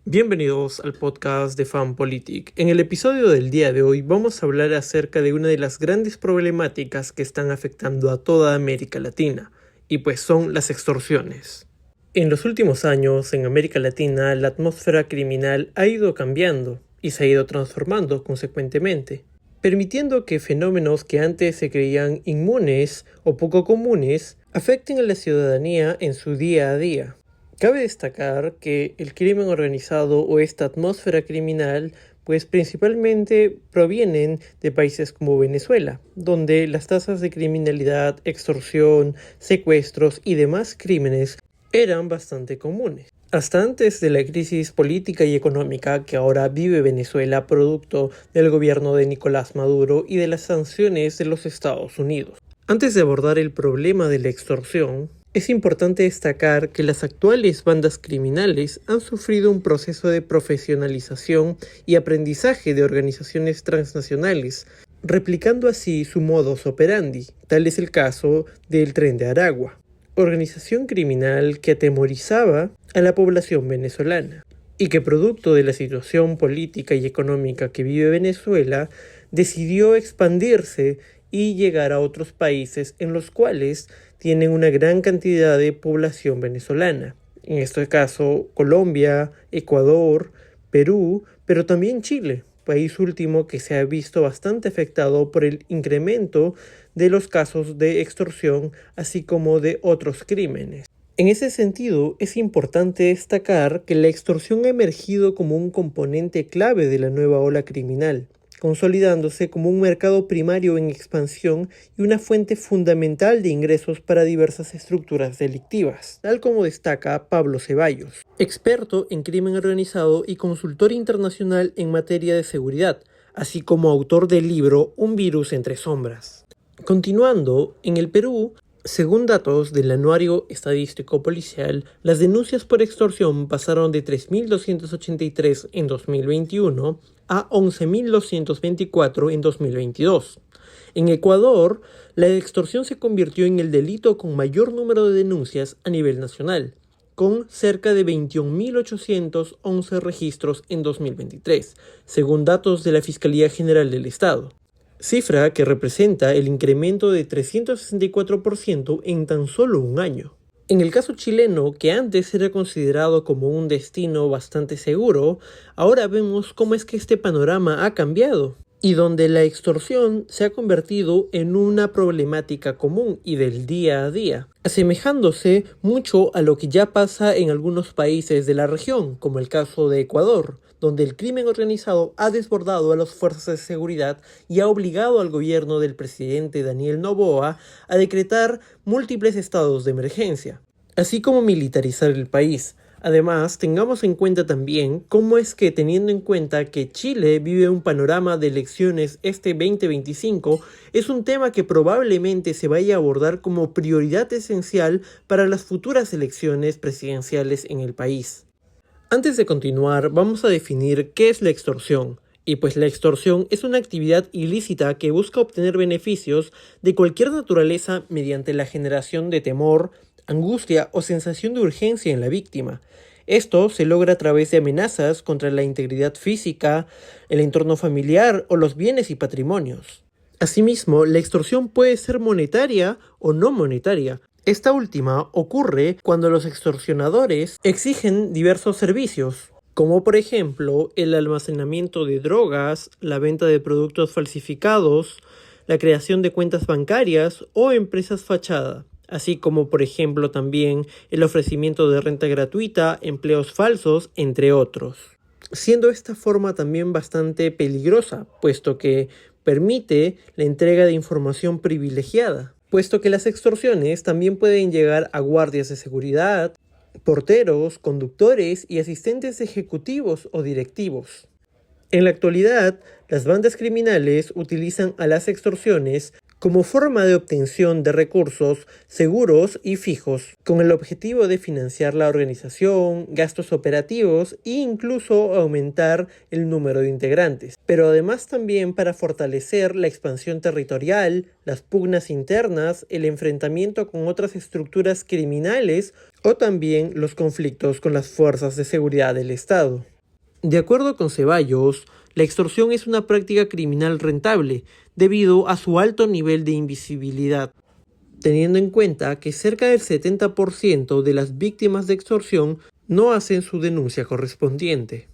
Bienvenidos al podcast de FanPolitik. En el episodio del día de hoy vamos a hablar acerca de una de las grandes problemáticas que están afectando a toda América Latina, y pues son las extorsiones. En los últimos años, en América Latina, la atmósfera criminal ha ido cambiando y se ha ido transformando consecuentemente, permitiendo que fenómenos que antes se creían inmunes o poco comunes afecten a la ciudadanía en su día a día. Cabe destacar que el crimen organizado o esta atmósfera criminal pues principalmente provienen de países como Venezuela, donde las tasas de criminalidad, extorsión, secuestros y demás crímenes eran bastante comunes. Hasta antes de la crisis política y económica que ahora vive Venezuela producto del gobierno de Nicolás Maduro y de las sanciones de los Estados Unidos. Antes de abordar el problema de la extorsión, es importante destacar que las actuales bandas criminales han sufrido un proceso de profesionalización y aprendizaje de organizaciones transnacionales, replicando así su modus operandi. Tal es el caso del Tren de Aragua, organización criminal que atemorizaba a la población venezolana y que, producto de la situación política y económica que vive Venezuela, decidió expandirse y llegar a otros países en los cuales tienen una gran cantidad de población venezolana. En este caso, Colombia, Ecuador, Perú, pero también Chile, país último que se ha visto bastante afectado por el incremento de los casos de extorsión, así como de otros crímenes. En ese sentido, es importante destacar que la extorsión ha emergido como un componente clave de la nueva ola criminal, consolidándose como un mercado primario en expansión y una fuente fundamental de ingresos para diversas estructuras delictivas, tal como destaca Pablo Ceballos, experto en crimen organizado y consultor internacional en materia de seguridad, así como autor del libro Un virus entre sombras. Continuando, en el Perú, según datos del Anuario Estadístico Policial, las denuncias por extorsión pasaron de 3.283 en 2021 a 11.224 en 2022. En Ecuador, la extorsión se convirtió en el delito con mayor número de denuncias a nivel nacional, con cerca de 21.811 registros en 2023, según datos de la Fiscalía General del Estado. Cifra que representa el incremento de 364% en tan solo un año. En el caso chileno, que antes era considerado como un destino bastante seguro, ahora vemos cómo es que este panorama ha cambiado, y donde la extorsión se ha convertido en una problemática común y del día a día, asemejándose mucho a lo que ya pasa en algunos países de la región, como el caso de Ecuador, donde el crimen organizado ha desbordado a las fuerzas de seguridad y ha obligado al gobierno del presidente Daniel Noboa a decretar múltiples estados de emergencia, así como militarizar el país. Además, tengamos en cuenta también cómo es que, teniendo en cuenta que Chile vive un panorama de elecciones este 2025, es un tema que probablemente se vaya a abordar como prioridad esencial para las futuras elecciones presidenciales en el país. Antes de continuar, vamos a definir qué es la extorsión. Y pues la extorsión es una actividad ilícita que busca obtener beneficios de cualquier naturaleza mediante la generación de temor, angustia o sensación de urgencia en la víctima. Esto se logra a través de amenazas contra la integridad física, el entorno familiar o los bienes y patrimonios. Asimismo, la extorsión puede ser monetaria o no monetaria. Esta última ocurre cuando los extorsionadores exigen diversos servicios, como por ejemplo el almacenamiento de drogas, la venta de productos falsificados, la creación de cuentas bancarias o empresas fachada, así como por ejemplo también el ofrecimiento de renta gratuita, empleos falsos, entre otros. Siendo esta forma también bastante peligrosa, puesto que permite la entrega de información privilegiada, puesto que las extorsiones también pueden llegar a guardias de seguridad, porteros, conductores y asistentes ejecutivos o directivos. En la actualidad, las bandas criminales utilizan a las extorsiones como forma de obtención de recursos seguros y fijos, con el objetivo de financiar la organización, gastos operativos e incluso aumentar el número de integrantes, pero además también para fortalecer la expansión territorial, las pugnas internas, el enfrentamiento con otras estructuras criminales o también los conflictos con las fuerzas de seguridad del Estado. De acuerdo con Ceballos, la extorsión es una práctica criminal rentable debido a su alto nivel de invisibilidad, teniendo en cuenta que cerca del 70% de las víctimas de extorsión no hacen su denuncia correspondiente.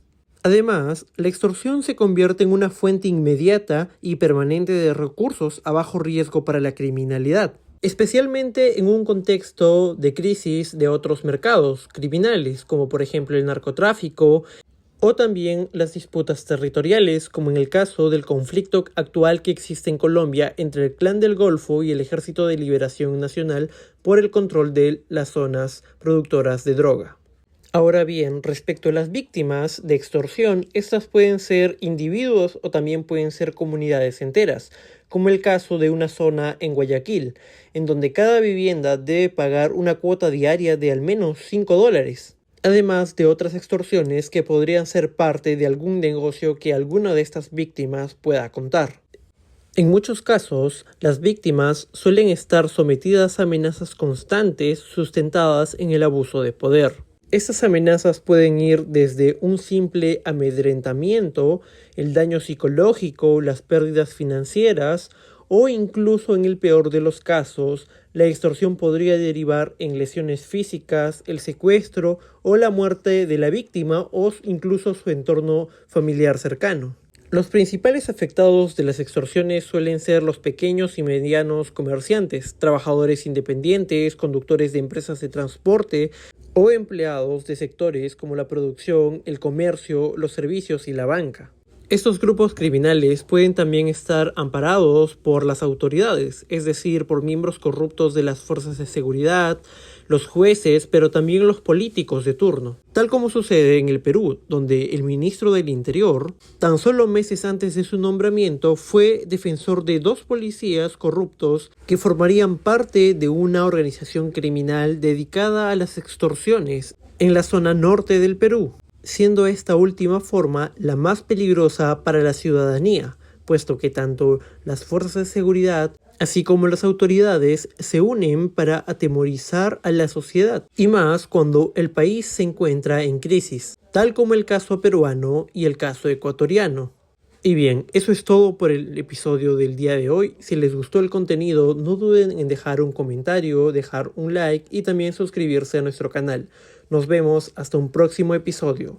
Además, la extorsión se convierte en una fuente inmediata y permanente de recursos a bajo riesgo para la criminalidad, especialmente en un contexto de crisis de otros mercados criminales, como por ejemplo el narcotráfico, o también las disputas territoriales, como en el caso del conflicto actual que existe en Colombia entre el Clan del Golfo y el Ejército de Liberación Nacional por el control de las zonas productoras de droga. Ahora bien, respecto a las víctimas de extorsión, estas pueden ser individuos o también pueden ser comunidades enteras, como el caso de una zona en Guayaquil, en donde cada vivienda debe pagar una cuota diaria de al menos $5. Además de otras extorsiones que podrían ser parte de algún negocio que alguna de estas víctimas pueda contar. En muchos casos, las víctimas suelen estar sometidas a amenazas constantes sustentadas en el abuso de poder. Estas amenazas pueden ir desde un simple amedrentamiento, el daño psicológico, las pérdidas financieras o incluso en el peor de los casos, la extorsión podría derivar en lesiones físicas, el secuestro o la muerte de la víctima o incluso su entorno familiar cercano. Los principales afectados de las extorsiones suelen ser los pequeños y medianos comerciantes, trabajadores independientes, conductores de empresas de transporte o empleados de sectores como la producción, el comercio, los servicios y la banca. Estos grupos criminales pueden también estar amparados por las autoridades, es decir, por miembros corruptos de las fuerzas de seguridad, los jueces, pero también los políticos de turno. Tal como sucede en el Perú, donde el ministro del Interior, tan solo meses antes de su nombramiento, fue defensor de 2 policías corruptos que formarían parte de una organización criminal dedicada a las extorsiones en la zona norte del Perú, siendo esta última forma la más peligrosa para la ciudadanía, puesto que tanto las fuerzas de seguridad así como las autoridades se unen para atemorizar a la sociedad, y más cuando el país se encuentra en crisis, tal como el caso peruano y el caso ecuatoriano. Y bien, eso es todo por el episodio del día de hoy. Si les gustó el contenido, no duden en dejar un comentario, dejar un like y también suscribirse a nuestro canal. Nos vemos hasta un próximo episodio.